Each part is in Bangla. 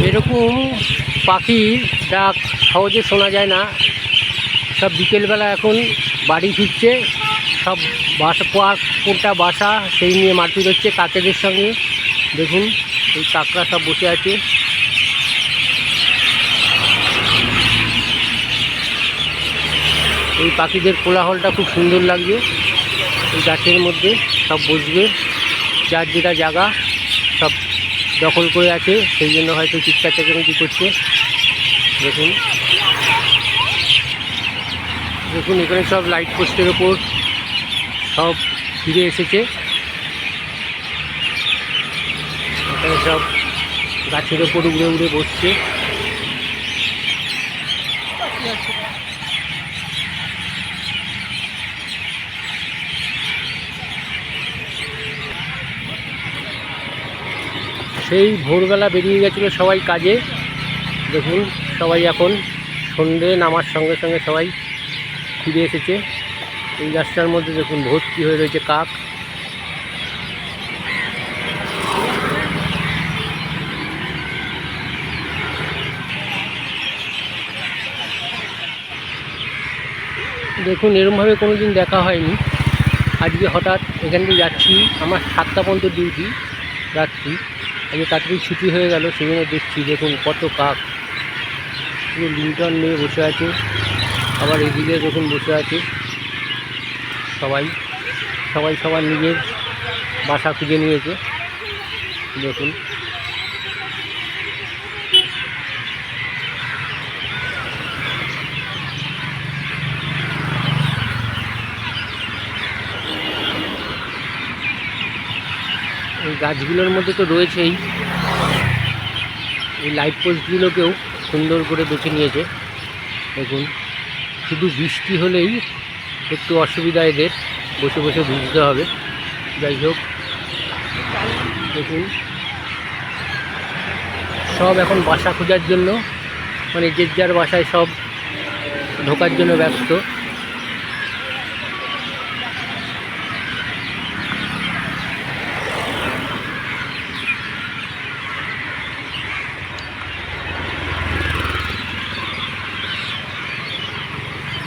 এরকম পাখির ডাক সহজে শোনা যায় না। সব বিকেলবেলা এখন বাড়ি ফিরছে, সব বাসা কোনটা বাসা সেই নিয়ে মারপিট হচ্ছে কাকেদের সঙ্গে। দেখুন এই কাকরা সব বসে আছে। এই পাখিদের কোলাহলটা খুব সুন্দর লাগছে। এই গাছের মধ্যে সব বসবে, যার যেটা জায়গা সব দখল করে আছে, সেই জন্য হয়তো চিৎকার চেঁচামেচি করছে। দেখুন দেখুন এখানে সব লাইট পোস্টের ওপর সব ফিরে এসেছে। এখানে সব গাছের ওপর উড়ে উড়ে বসছে। সেই ভোরবেলা বেরিয়ে গেছিলো সবাই কাজে। দেখুন সবাই এখন সন্ধে নামার সঙ্গে সঙ্গে সবাই ফিরে এসেছে। এই গাছটার মধ্যে দেখুন ভর্তি হয়ে রয়েছে কাক। দেখুন এরমভাবে কোনো দিন দেখা হয়নি। আজকে হঠাৎ এখান দিয়ে যাচ্ছি, আমার 7টা পর্যন্ত ডিউটি রাত্রি, আজকে তাড়াতাড়ি ছুটি হয়ে গেল, সেই জন্য দেখছি। দেখুন কত কাক পুরো লিন্টন নিয়ে বসে আছে। আবার এদিকে দেখুন বসে আছে সবাই সবাই সবার নিজের বাসা খুঁজে নিয়েছে। দেখুন এই গাছগুলোর মধ্যে তো রয়েছেই, এই লাইট পোস্টগুলোকেও সুন্দর করে বেছে নিয়েছে। দেখুন শুধু বৃষ্টি হলেই একটু অসুবিধা এদের, বসে বসে ভিজতে হবে। যাই হোক দেখুন সব এখন বাসা খোঁজার জন্য, মানে যে যার বাসায় সব ঢোকার জন্য ব্যস্ত।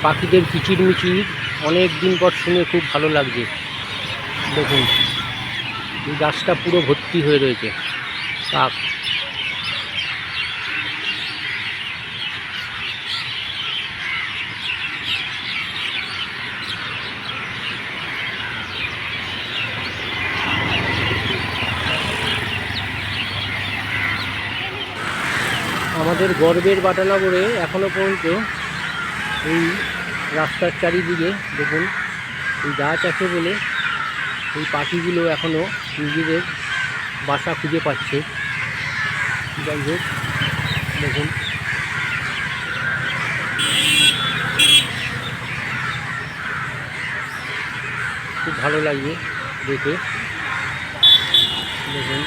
পাখিদের কিচিরমিচির অনেক দিন পর শুনে খুব ভালো লাগছে। দেখুন এই গাছটা পুরো ভর্তি হয়ে রয়েছে কাক। আমাদের গর্বের বাটানগরে এখনও পর্যন্ত এই রাস্তার চারিদিকে দেখুন এই গাছ আছে বলে এই পাখিগুলো এখনও নিজেদের বাসা খুঁজে পাচ্ছে। যাই হোক দেখুন খুব ভালো লাগছে দেখে। দেখুন